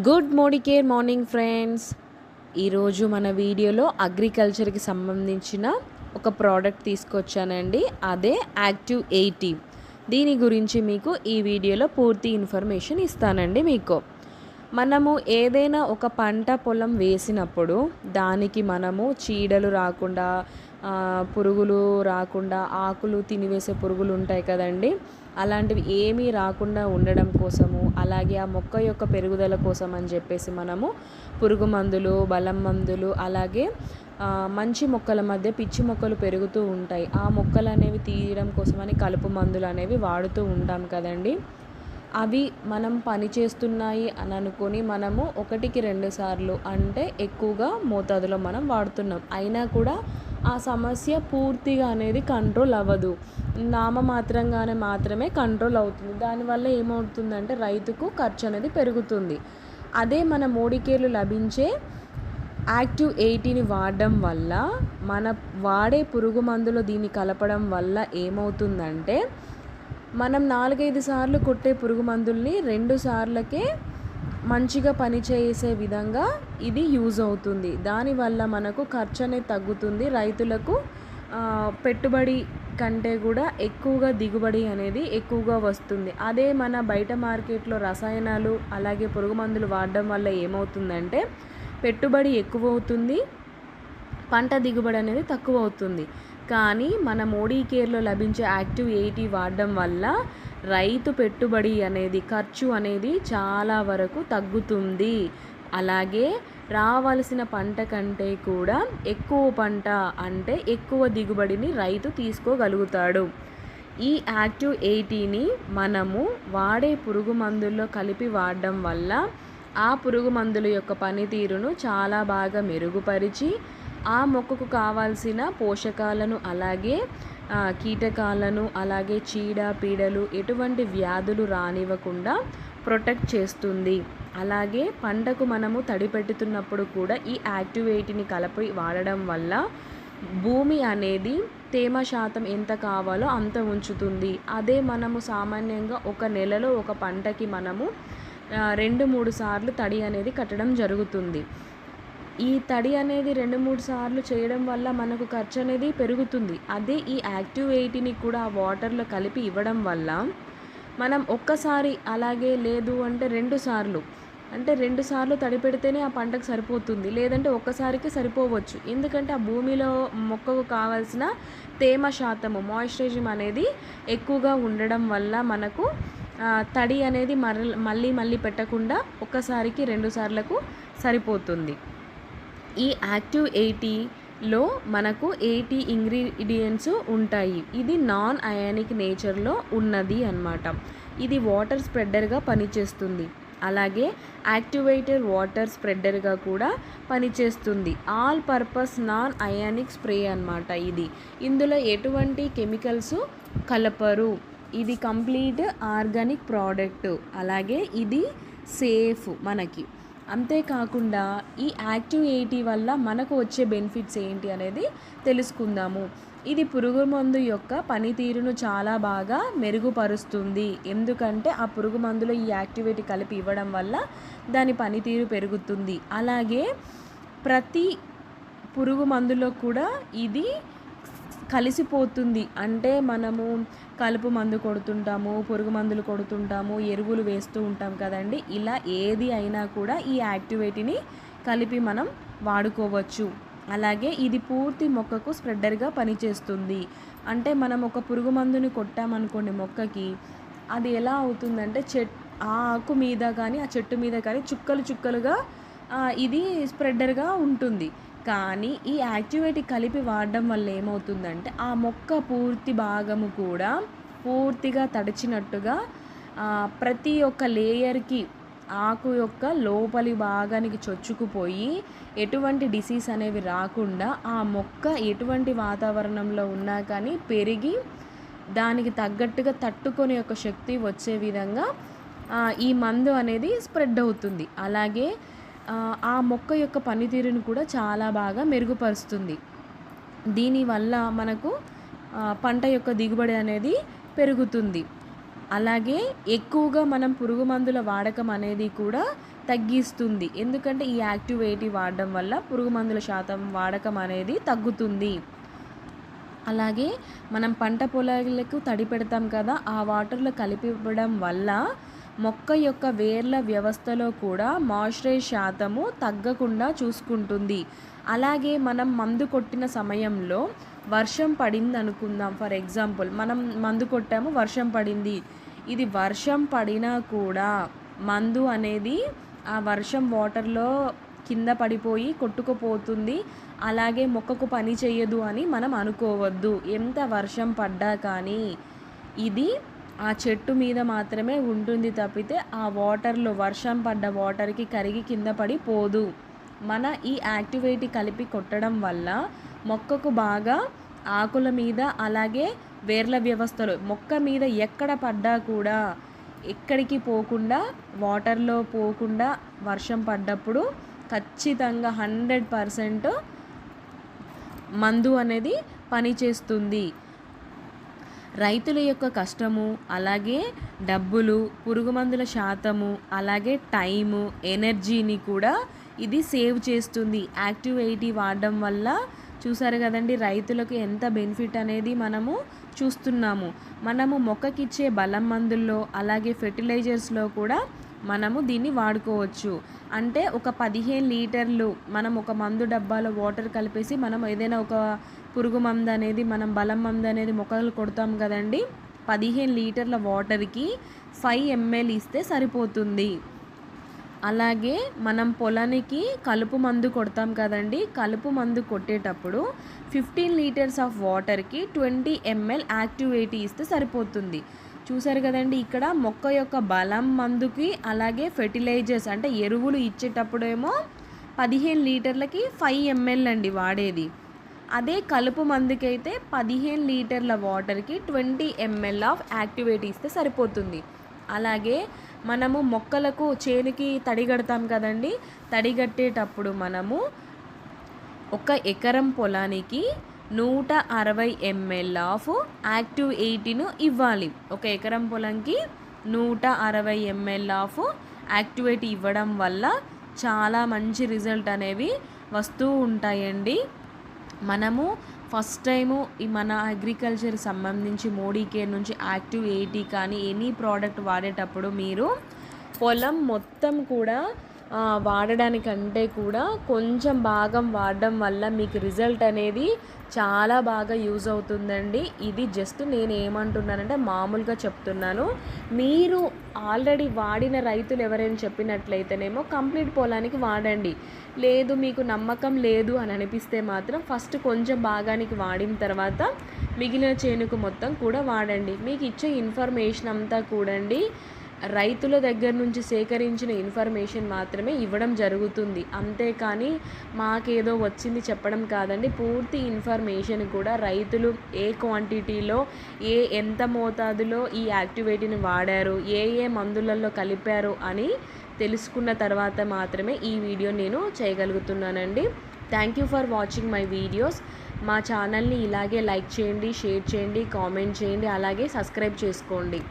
Good morning friends. ఈరోజు మన వీడియోలో అగ్రికల్చర్కి సంబంధించిన ఒక ప్రోడక్ట్ తీసుకొచ్చానండి. అదే యాక్టివ్ 80. దీని గురించి మీకు ఈ వీడియోలో పూర్తి ఇన్ఫర్మేషన్ ఇస్తానండి. మనము ఏదైనా ఒక పంట పొలం వేసినప్పుడు దానికి మనము చీడలు రాకుండా, పురుగులు రాకుండా, ఆకులు తినివేసే పురుగులు ఉంటాయి కదండి, అలాంటివి ఏమీ రాకుండా ఉండడం కోసము, అలాగే ఆ మొక్క యొక్క పెరుగుదల కోసం అని చెప్పేసి మనము పురుగు మందులు, బలం మందులు, అలాగే మంచి మొక్కల మధ్య పిచ్చి మొక్కలు పెరుగుతూ ఉంటాయి, ఆ మొక్కలు అనేవి తీయడం కోసమని కలుపు మందులు అనేవి వాడుతూ ఉంటాం కదండి. అవి మనం పని చేస్తున్నాయి అని అనుకొని మనము 1-2 సార్లు అంటే ఎక్కువగా మోతాదులో మనం వాడుతున్నాం. అయినా కూడా ఆ సమస్య పూర్తిగా అనేది కంట్రోల్ అవ్వదు, నామమాత్రంగానే మాత్రమే కంట్రోల్ అవుతుంది. దానివల్ల ఏమవుతుందంటే రైతుకు ఖర్చు అనేది పెరుగుతుంది. అదే మన మోడికేర్లు లభించే యాక్టివ్ 80ని వాడడం వల్ల, మన వాడే పురుగు మందులో దీన్ని కలపడం వల్ల ఏమవుతుందంటే మనం 4-5 సార్లు కొట్టే పురుగు మందుల్ని 2 సార్లకే మంచిగా పనిచేసే విధంగా ఇది యూజ్ అవుతుంది. దానివల్ల మనకు ఖర్చు అనేది తగ్గుతుంది. రైతులకు పెట్టుబడి కంటే కూడా ఎక్కువగా దిగుబడి అనేది ఎక్కువగా వస్తుంది. అదే మన బయట మార్కెట్లో రసాయనాలు అలాగే పురుగు మందులు వాడడం వల్ల ఏమవుతుందంటే పెట్టుబడి ఎక్కువ అవుతుంది, పంట దిగుబడి అనేది తక్కువ అవుతుంది. కానీ మన మోడీ కేర్లో లభించే యాక్టివ్ 80 వాడడం వల్ల రైతు పెట్టుబడి అనేది, ఖర్చు అనేది చాలా వరకు తగ్గుతుంది. అలాగే రావాల్సిన పంట కంటే కూడా ఎక్కువ పంట అంటే ఎక్కువ దిగుబడిని రైతు తీసుకోగలుగుతాడు. ఈ యాక్టివ్ 80ని మనము వాడే పురుగు మందుల్లో కలిపి వాడడం వల్ల ఆ పురుగు మందుల యొక్క పనితీరును చాలా బాగా మెరుగుపరిచి ఆ మొక్కకు కావాల్సిన పోషకాలను, అలాగే కీటకాలను, అలాగే చీడ పీడలు, ఎటువంటి వ్యాధులు రానివ్వకుండా ప్రొటెక్ట్ చేస్తుంది. అలాగే పంటకు మనము తడి పెట్టుతున్నప్పుడు కూడా ఈ యాక్టివ్ 80ని కలిపి వాడడం వల్ల భూమి అనేది తేమ శాతం ఎంత కావాలో అంత ఉంచుతుంది. అదే మనము సామాన్యంగా ఒక నెలలో ఒక పంటకి మనము 2-3 సార్లు తడి అనేది కట్టడం జరుగుతుంది. ఈ తడి అనేది 2-3 సార్లు చేయడం వల్ల మనకు ఖర్చు అనేది పెరుగుతుంది. అదే ఈ యాక్టివ్ 80ని కూడా వాటర్లో కలిపి ఇవ్వడం వల్ల మనం ఒక్కసారి, అలాగే లేదు అంటే 2 సార్లు, అంటే 2 సార్లు తడి పెడితేనే ఆ పంటకు సరిపోతుంది, లేదంటే ఒక్కసారికి సరిపోవచ్చు. ఎందుకంటే ఆ భూమిలో మొక్కకు కావాల్సిన తేమ శాతము, మాయిశ్చరైజం అనేది ఎక్కువగా ఉండడం వల్ల మనకు తడి అనేది మళ్ళీ పెట్టకుండా ఒక్కసారికి 2 సార్లకు సరిపోతుంది. ఈ యాక్టివ్ 80లో మనకు 80 ఇంగ్రీడియంట్స్ ఉంటాయి. ఇది నాన్ అయానిక్ నేచర్లో ఉన్నది అన్నమాట. ఇది వాటర్ స్ప్రెడర్గా పనిచేస్తుంది. అలాగే యాక్టివేటెడ్ వాటర్ స్ప్రెడర్గా కూడా పనిచేస్తుంది. All purpose non ionic spray అన్నమాట ఇది. ఇందులో ఎటువంటి కెమికల్స్ కలపరు. ఇది కంప్లీట్ ఆర్గానిక్ ప్రోడక్ట్. అలాగే ఇది సేఫ్ మనకి. అంతేకాకుండా ఈ యాక్టివ్ 80 వల్ల మనకు వచ్చే బెనిఫిట్స్ ఏంటి అనేది తెలుసుకుందాము. ఇది పురుగు మందు యొక్క పనితీరును చాలా బాగా మెరుగుపరుస్తుంది. ఎందుకంటే ఆ పురుగు మందులో ఈ యాక్టివ్ 80 కలిపి ఇవ్వడం వల్ల దాని పనితీరు పెరుగుతుంది. అలాగే ప్రతి పురుగు మందులో కూడా ఇది కలిసిపోతుంది. అంటే మనము కలుపు మందు కొడుతుంటాము, పురుగు మందులు కొడుతుంటాము, ఎరువులు వేస్తూ ఉంటాం కదండి. ఇలా ఏది అయినా కూడా ఈ యాక్టివ్ 80ని కలిపి మనం వాడుకోవచ్చు. అలాగే ఇది పూర్తి మొక్కకు స్ప్రెడర్గా పనిచేస్తుంది. అంటే మనం ఒక పురుగు మందుని కొట్టామనుకోండి మొక్కకి, అది ఎలా అవుతుందంటే ఆ ఆకు మీద కానీ ఆ చెట్టు మీద కానీ చుక్కలుగా ఇది స్ప్రెడర్గా ఉంటుంది. కానీ ఈ యాక్టివ్ 80 కలిపి వాడడం వల్ల ఏమవుతుందంటే ఆ మొక్క పూర్తి భాగము కూడా పూర్తిగా తడిచినట్టుగా ప్రతి ఒక్క లేయర్కి ఆకు యొక్క లోపలి భాగానికి చొచ్చుకుపోయి ఎటువంటి డిసీజ్ అనేవి రాకుండా ఆ మొక్క ఎటువంటి వాతావరణంలో ఉన్నా కానీ పెరిగి దానికి తగ్గట్టుగా తట్టుకునే ఒక శక్తి వచ్చే విధంగా ఈ మందు అనేది స్ప్రెడ్ అవుతుంది. అలాగే ఆ మొక్క యొక్క పనితీరును కూడా చాలా బాగా మెరుగుపరుస్తుంది. దీనివల్ల మనకు పంట యొక్క దిగుబడి అనేది పెరుగుతుంది. అలాగే ఎక్కువగా మనం పురుగు మందుల వాడకం అనేది కూడా తగ్గిస్తుంది. ఎందుకంటే ఈ యాక్టివ్ 80 వాడడం వల్ల పురుగు మందుల శాతం వాడకం అనేది తగ్గుతుంది. అలాగే మనం పంట పొలాలకు తడి పెడతాం కదా, ఆ వాటర్లో కలిపి ఇవ్వడం వల్ల మొక్క యొక్క వేర్ల వ్యవస్థలో కూడా మాయిశ్చరైజ్ శాతము తగ్గకుండా చూసుకుంటుంది. అలాగే మనం మందు కొట్టిన సమయంలో వర్షం పడింది అనుకుందాం. ఫర్ ఎగ్జాంపుల్ మనం మందు కొట్టాము, వర్షం పడింది. ఇది వర్షం పడినా కూడా మందు అనేది ఆ వర్షం వాటర్లో కింద పడిపోయి కొట్టుకుపోతుంది. అలాగే మొక్కకు పని చేయదు అని మనం అనుకోవద్దు. ఎంత వర్షం పడ్డా కానీ ఇది ఆ చెట్టు మీద మాత్రమే ఉంటుంది తప్పితే ఆ వాటర్లో వర్షం పడ్డ వాటర్కి కరిగి కింద పడిపోదు. మన ఈ యాక్టివేట్ కలిపి కొట్టడం వల్ల మొక్కకు బాగా ఆకుల మీద అలాగే వేర్ల వ్యవస్థలో మొక్క మీద ఎక్కడ పడ్డా కూడా ఎక్కడికి పోకుండా వాటర్లో పోకుండా వర్షం పడ్డప్పుడు ఖచ్చితంగా 100% మందు అనేది పనిచేస్తుంది. రైతుల యొక్క కష్టము, అలాగే డబ్బులు, పురుగు మందుల శాతము, అలాగే టైము, ఎనర్జీని కూడా ఇది సేవ్ చేస్తుంది. యాక్టివ్ 80 వాడడం వల్ల చూసారు కదండి, రైతులకు ఎంత బెనిఫిట్ అనేది మనము చూస్తున్నాము. మనము మొక్కకిచ్చే బలం మందుల్లో అలాగే ఫెర్టిలైజర్స్లో కూడా మనము దీన్ని వాడుకోవచ్చు. అంటే ఒక 15 లీటర్లు మనం ఒక మందు డబ్బాలో వాటర్ కలిపేసి మనం ఏదైనా ఒక పురుగు మందు అనేది మనం బలం మందు అనేది మొక్కలు కొడతాం కదండి, 15 లీటర్ల వాటర్కి 5 ml ఇస్తే సరిపోతుంది. అలాగే మనం పొలానికి కలుపు మందు కొడతాం కదండి, కలుపు మందు కొట్టేటప్పుడు 15 లీటర్స్ ఆఫ్ వాటర్కి 20 ml యాక్టివ్ 80 ఇస్తే సరిపోతుంది. చూసారు కదండి, ఇక్కడ మొక్క యొక్క బలం మందుకి అలాగే ఫెర్టిలైజర్స్ అంటే ఎరువులు ఇచ్చేటప్పుడేమో 15 లీటర్లకి 5 ml అండి వాడేది. అదే కలుపు మందుకైతే 15 లీటర్ల వాటర్కి 20 ml ఆఫ్ యాక్టివ్ 80 ఇస్తే సరిపోతుంది. అలాగే మనము మొక్కలకు చేనుకి తడిగడతాం కదండి, తడిగట్టేటప్పుడు మనము 1 ఎకరం పొలానికి 160 ml ఆఫ్ యాక్టివ్ 80ను ఇవ్వాలి. 1 ఎకరం పొలంకి 160 ml ఆఫ్ యాక్టివ్ 80 ఇవ్వడం వల్ల చాలా మంచి రిజల్ట్ అనేవి వస్తూ ఉంటాయండి. మనము ఫస్ట్ టైము ఈ మన అగ్రికల్చర్ సంబంధించి మోడీ కేర్ నుంచి యాక్టివ్ 80 కానీ ఎనీ ప్రోడక్ట్ వాడేటప్పుడు మీరు పొలం మొత్తం కూడా వాడడానికంటే కూడా కొంచెం భాగం వాడడం వల్ల మీకు రిజల్ట్ అనేది చాలా బాగా యూజ్ అవుతుందండి. ఇది జస్ట్ నేను ఏమంటున్నానంటే మామూలుగా చెప్తున్నాను. మీరు ఆల్రెడీ వాడిన రైతులు ఎవరైనా చెప్పినట్లయితేనేమో కంప్లీట్ పొలానికి వాడండి. లేదు మీకు నమ్మకం లేదు అని అనిపిస్తే మాత్రం ఫస్ట్ కొంచెం భాగానికి వాడిన తర్వాత మిగిలిన చేనుకు మొత్తం కూడా వాడండి. మీకు ఇచ్చే ఇన్ఫర్మేషన్ అంతా కూడండి రైతుల దగ్గర నుంచి సేకరించిన ఇన్ఫర్మేషన్ మాత్రమే ఇవ్వడం జరుగుతుంది. అంతేకాని మాకేదో వచ్చింది చెప్పడం కాదండి. పూర్తి ఇన్ఫర్మేషన్ కూడా రైతులు ఏ క్వాంటిటీలో ఎంత మోతాదులో ఈ యాక్టివేట్ని వాడారు, ఏ మందులలో కలిపారు అని తెలుసుకున్న తర్వాత మాత్రమే ఈ వీడియో నేను చేయగలుగుతున్నానండి. Thank you for watching my videos. మా ఛానల్ని ఇలాగే లైక్ చేయండి, షేర్ చేయండి, కామెంట్ చేయండి, అలాగే సబ్స్క్రైబ్ చేసుకోండి.